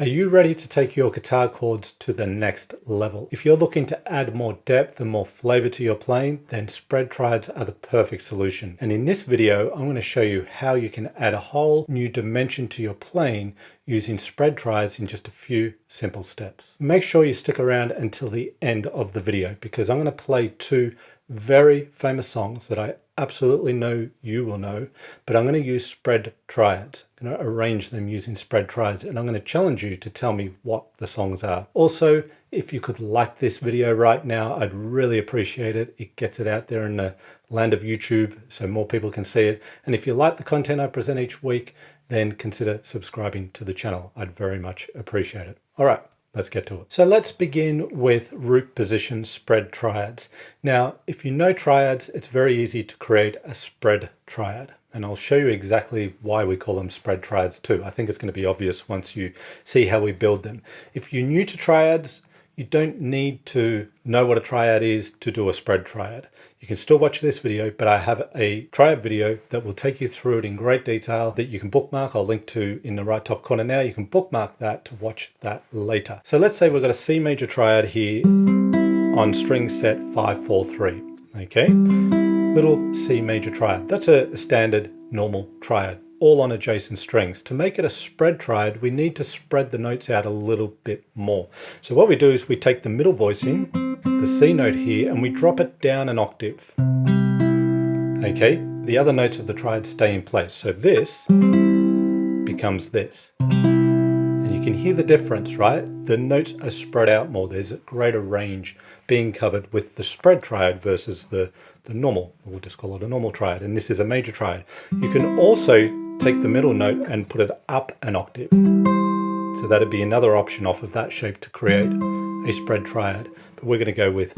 Are you ready to take your guitar chords to the next level? If you're looking to add more depth and more flavor to your playing, then spread triads are the perfect solution. And in this video, I'm going to show you how you can add a whole new dimension to your playing using spread triads in just a few simple steps. Make sure you stick around until the end of the video because I'm going to play two very famous songs that I absolutely know you will know, but I'm going to use spread triads. I'm going to arrange them using spread triads, and I'm going to challenge you to tell me what the songs are. Also, if you could like this video right now, I'd really appreciate it. It gets it out there in the land of YouTube so more people can see it. And if you like the content I present each week, then consider subscribing to the channel. I'd very much appreciate it. All right. Let's get to it. So let's begin with root position spread triads. Now, if you know triads, it's very easy to create a spread triad. And I'll show you exactly why we call them spread triads too. I think it's going to be obvious once you see how we build them. If you're new to triads, you don't need to know what a triad is to do a spread triad. You can still watch this video, but I have a triad video that will take you through it in great detail that you can bookmark. I'll link to in the right top corner now. You can bookmark that to watch that later. So let's say we've got a C major triad here on string set 543. Okay, little C major triad. That's a standard normal triad, all on adjacent strings. To make it a spread triad, we need to spread the notes out a little bit more. So what we do is we take the middle voice in, the C note here, and we drop it down an octave. Okay, the other notes of the triad stay in place. So this becomes this. And you can hear the difference, right? The notes are spread out more. There's a greater range being covered with the spread triad versus the normal. We'll just call it a normal triad. And this is a major triad. You can also take the middle note and put it up an octave. So that'd be another option off of that shape to create a spread triad. But we're going to go with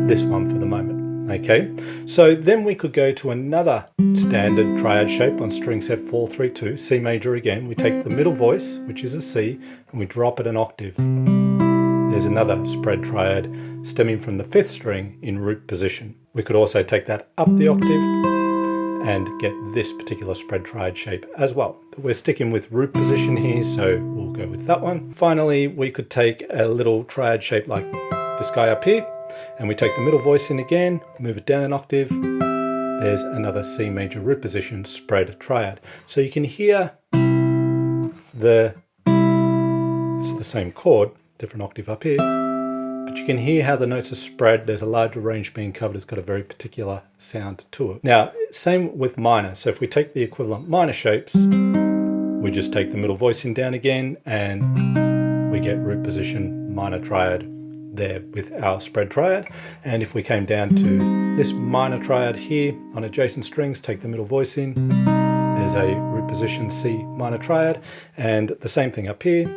this one for the moment. Okay, so then we could go to another standard triad shape on string set 432, C major again. We take the middle voice, which is a C, and we drop it an octave. There's another spread triad stemming from the fifth string in root position. We could also take that up the octave and get this particular spread triad shape as well. But we're sticking with root position here, so we'll go with that one. Finally, we could take a little triad shape like this guy up here, and we take the middle voice in again, move it down an octave. There's another C major root position spread triad. So you can hear it's the same chord, different octave up here, but you can hear how the notes are spread. There's a larger range being covered. It's got a very particular sound to it. Now, same with minor. So if we take the equivalent minor shapes, we just take the middle voice in down again, and we get root position minor triad there with our spread triad. And if we came down to this minor triad here on adjacent strings, take the middle voice in, there's a root position C minor triad, and the same thing up here.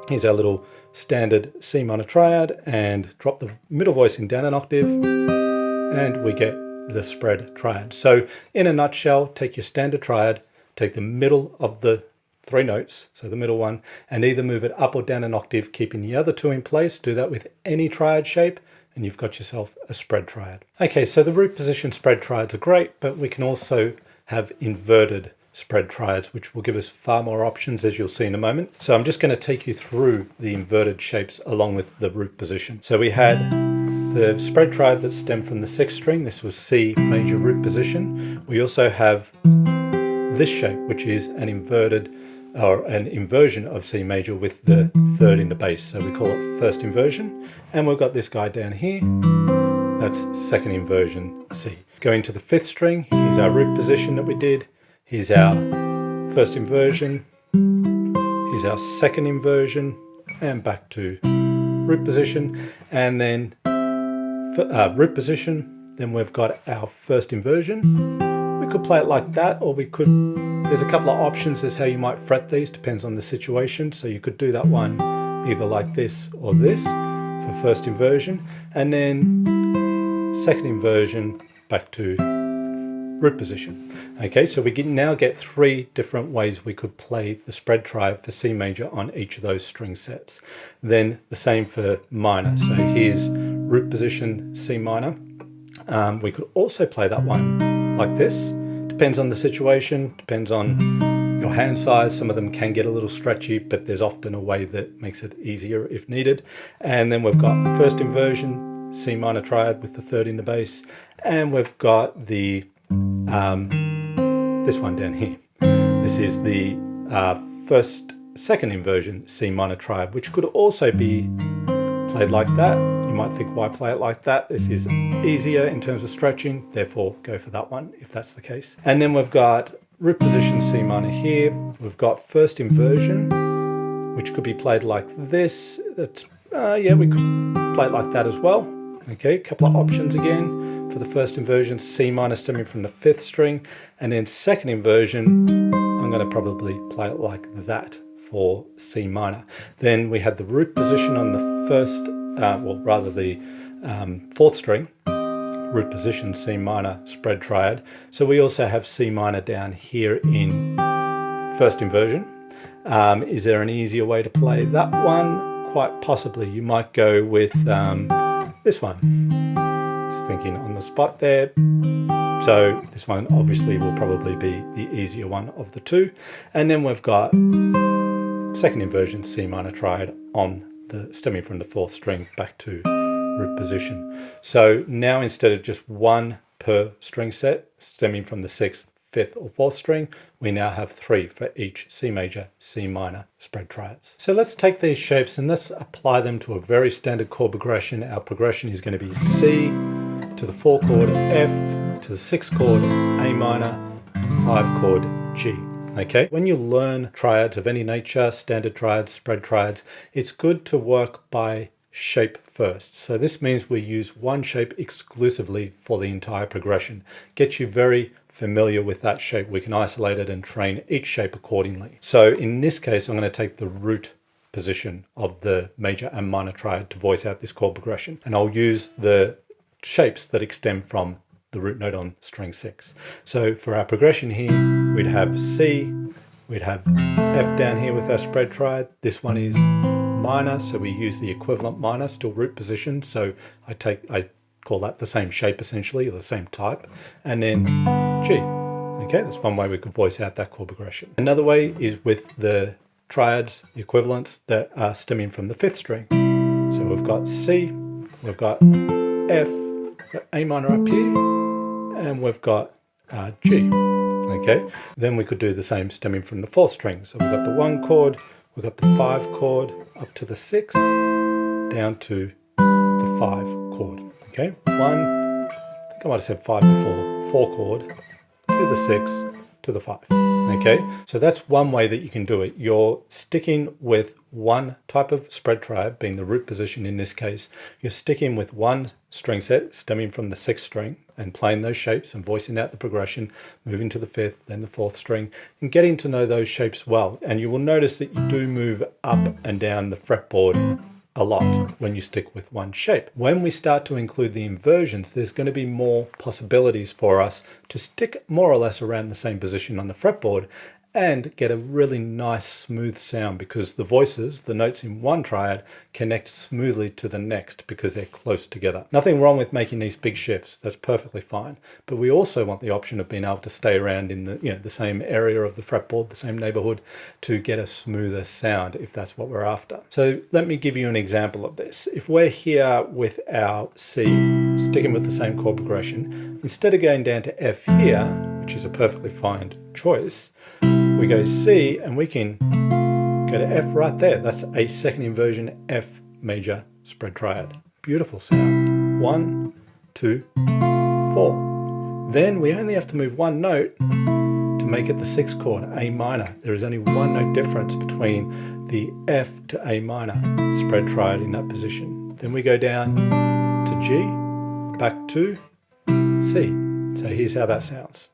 Here's our little standard C minor triad, and drop the middle voice in down an octave, and we get the spread triad. So in a nutshell, take your standard triad, take the middle of the three notes, so the middle one, and either move it up or down an octave, keeping the other two in place. Do that with any triad shape, and you've got yourself a spread triad. Okay, so the root position spread triads are great, but we can also have inverted spread triads, which will give us far more options, as you'll see in a moment. So I'm just going to take you through the inverted shapes along with the root position. So we had the spread triad that stemmed from the sixth string. This was C major root position. We also have this shape, which is an inverted or an inversion of C major with the third in the bass. So we call it first inversion. And we've got this guy down here. That's second inversion C. Going to the fifth string, here's our root position that we did. Here's our first inversion. Here's our second inversion. And back to root position. And then root position. Then we've got our first inversion. We could play it like that, or we could, there's a couple of options as how you might fret these, depends on the situation. So you could do that one either like this or this for first inversion, and then second inversion back to root position. Okay, so we can now get three different ways we could play the spread triad for C major on each of those string sets. Then the same for minor. So here's root position C minor. We could also play that one like this. Depends on the situation, depends on your hand size. Some of them can get a little stretchy, but there's often a way that makes it easier if needed. And then we've got first inversion, C minor triad with the third in the bass, and we've got the this one down here. This is the second inversion, C minor triad, which could also be played like that. You might think, why play it like that? This is easier in terms of stretching, therefore go for that one if that's the case. And then we've got root position C minor here. We've got first inversion, which could be played like this. That's yeah, we could play it like that as well. Okay, a couple of options again for the first inversion, C minor stemming from the fifth string, and then second inversion, I'm going to probably play it like that for C minor. Then we had the root position on the first, well, rather the fourth string, root position C minor spread triad. So we also have C minor down here in first inversion. Is there an easier way to play that one? Quite possibly. You might go with this one. Just thinking on the spot there. So this one obviously will probably be the easier one of the two. And then we've got second inversion C minor triad on the stemming from the fourth string back to root position. So now instead of just one per string set stemming from the sixth, fifth or fourth string, we now have three for each C major, C minor spread triads. So let's take these shapes and let's apply them to a very standard chord progression. Our progression is going to be C to the 4 chord F, to the 6 chord A minor, 5 chord G. Okay, when you learn triads of any nature, standard triads, spread triads, it's good to work by shape first. So this means we use one shape exclusively for the entire progression. Get you very familiar with that shape. We can isolate it and train each shape accordingly. So in this case, I'm going to take the root position of the major and minor triad to voice out this chord progression. And I'll use the shapes that extend from the root note on string 6. So for our progression here, we'd have C, we'd have F down here with our spread triad. This one is minor, so we use the equivalent minor, still root position. So I call that the same shape essentially, or the same type. And then G. Okay, that's one way we could voice out that chord progression. Another way is with the triads, the equivalents that are stemming from the fifth string. So we've got C, we've got F, A minor up here, and we've got G. Okay, then we could do the same stemming from the fourth string. So we've got the 1 chord, we've got the 5 chord up to the 6, down to the 5 chord. Okay, 1, I think I might have said 5 before, 4 chord to the 6 to the 5. Okay, so that's one way that you can do it. You're sticking with one type of spread triad, being the root position in this case. You're sticking with one string set stemming from the 6th string and playing those shapes and voicing out the progression, moving to the 5th, then the 4th string, and getting to know those shapes well. And you will notice that you do move up and down the fretboard a lot when you stick with one shape. When we start to include the inversions, there's going to be more possibilities for us to stick more or less around the same position on the fretboard and get a really nice smooth sound, because the voices, the notes in one triad, connect smoothly to the next because they're close together. Nothing wrong with making these big shifts, that's perfectly fine. But we also want the option of being able to stay around in the same area of the fretboard, the same neighborhood, to get a smoother sound if that's what we're after. So let me give you an example of this. If we're here with our C, sticking with the same chord progression, instead of going down to F here, which is a perfectly fine choice, we go C and we can go to F right there. That's a second inversion F major spread triad. Beautiful sound. 1, 2, 4. Then we only have to move one note to make it the 6th chord, A minor. There is only one note difference between the F to A minor spread triad in that position. Then we go down to G, back to C. So here's how that sounds.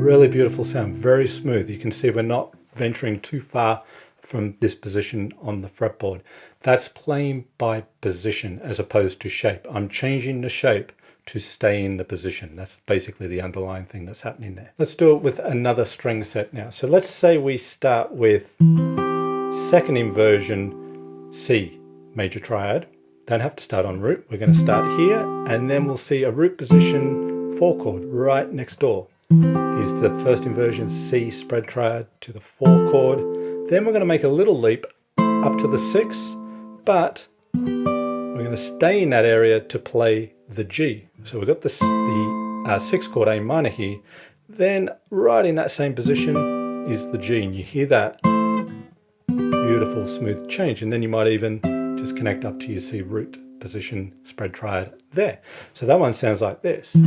Really beautiful sound, very smooth. You can see we're not venturing too far from this position on the fretboard. That's playing by position as opposed to shape. I'm changing the shape to stay in the position. That's basically the underlying thing that's happening there. Let's do it with another string set now. So let's say we start with second inversion C major triad. Don't have to start on root. We're going to start here, and then we'll see a root position 4 chord right next door. Here's the first inversion C spread triad to the 4 chord. Then we're going to make a little leap up to the 6, but we're going to stay in that area to play the G. So we've got the 6 chord A minor here. Then right in that same position is the G, and you hear that beautiful smooth change. And then you might even just connect up to your C root position spread triad there. So that one sounds like this: C,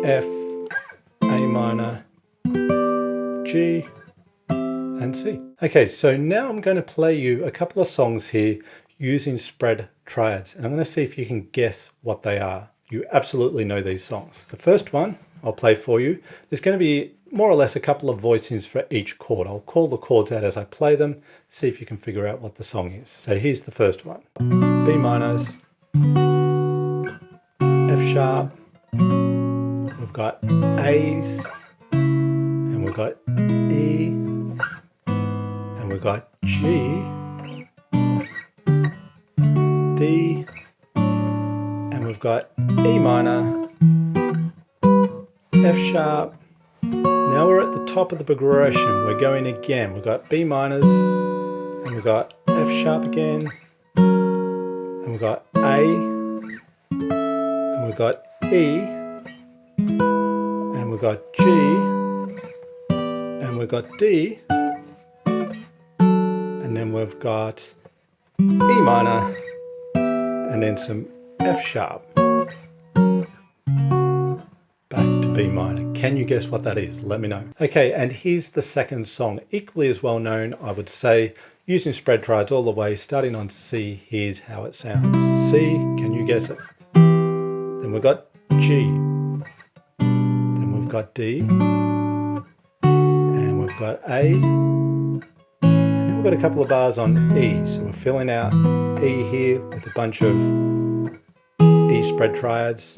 F, A minor, G, and C. Okay, so now I'm going to play you a couple of songs here using spread triads, and I'm going to see if you can guess what they are. You absolutely know these songs. The first one I'll play for you, there's going to be more or less a couple of voicings for each chord. I'll call the chords out as I play them, see if you can figure out what the song is. So here's the first one: B minors, F sharp, we've got A's, and we've got E, and we've got G, D, and we've got E minor, F sharp. Now we're at the top of the progression. We're going again. We've got B minors, and we've got F sharp again, and we've got A, and we've got E, and we've got G, and we've got D, and then we've got E minor, and then some F sharp. Back to B minor. Can you guess what that is? Let me know. Okay, and here's the second song. Equally as well known, I would say, using spread triads all the way, starting on C. Here's how it sounds. C, can you guess it? Then we've got G. Then we've got D. And we've got A. And then we've got a couple of bars on E. So we're filling out E here with a bunch of E spread triads.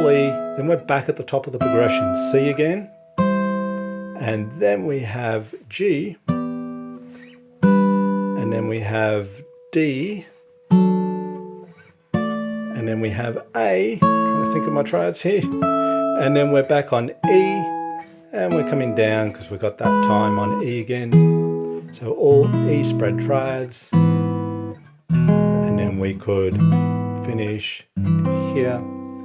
E, then we're back at the top of the progression, C again, and then we have G, and then we have D, and then we have A, trying to think of my triads here, and then we're back on E, and we're coming down because we've got that time on E again. So all E spread triads, and then we could finish here.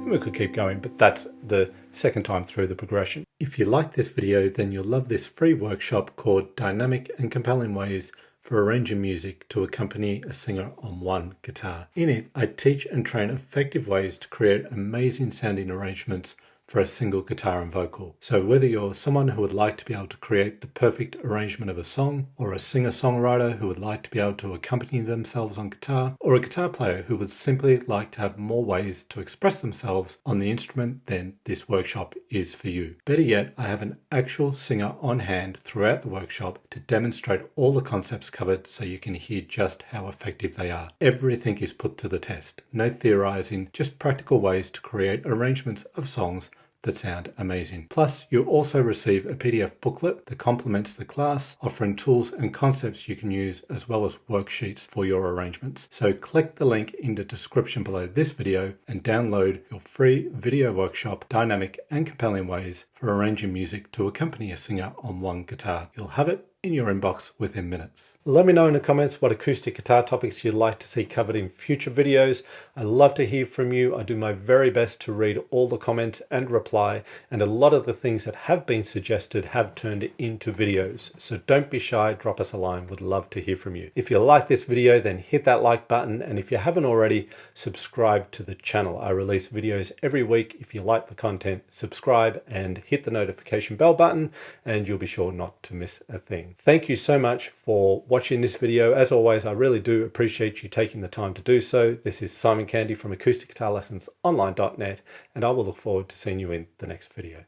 We could keep going, but that's the second time through the progression. If you like this video, then you'll love this free workshop called Dynamic and Compelling Ways for Arranging Music to Accompany a Singer on One Guitar. In it, I teach and train effective ways to create amazing sounding arrangements for a single guitar and vocal. So whether you're someone who would like to be able to create the perfect arrangement of a song, or a singer-songwriter who would like to be able to accompany themselves on guitar, or a guitar player who would simply like to have more ways to express themselves on the instrument, then this workshop is for you. Better yet, I have an actual singer on hand throughout the workshop to demonstrate all the concepts covered so you can hear just how effective they are. Everything is put to the test. No theorizing, just practical ways to create arrangements of songs that sound amazing. Plus, you also receive a PDF booklet that complements the class, offering tools and concepts you can use as well as worksheets for your arrangements. So click the link in the description below this video and download your free video workshop, Dynamic and Compelling Ways for Arranging Music to Accompany a Singer on One Guitar. You'll have it in your inbox within minutes. Let me know in the comments what acoustic guitar topics you'd like to see covered in future videos. I love to hear from you. I do my very best to read all the comments and reply, and a lot of the things that have been suggested have turned into videos. So don't be shy, drop us a line. Would love to hear from you. If you like this video, then hit that like button, and if you haven't already, subscribe to the channel. I release videos every week. If you like the content, subscribe and hit the notification bell button, and you'll be sure not to miss a thing. Thank you so much for watching this video. As always, I really do appreciate you taking the time to do so. This is Simon Candy from AcousticGuitarLessonsOnline.net, and I will look forward to seeing you in the next video.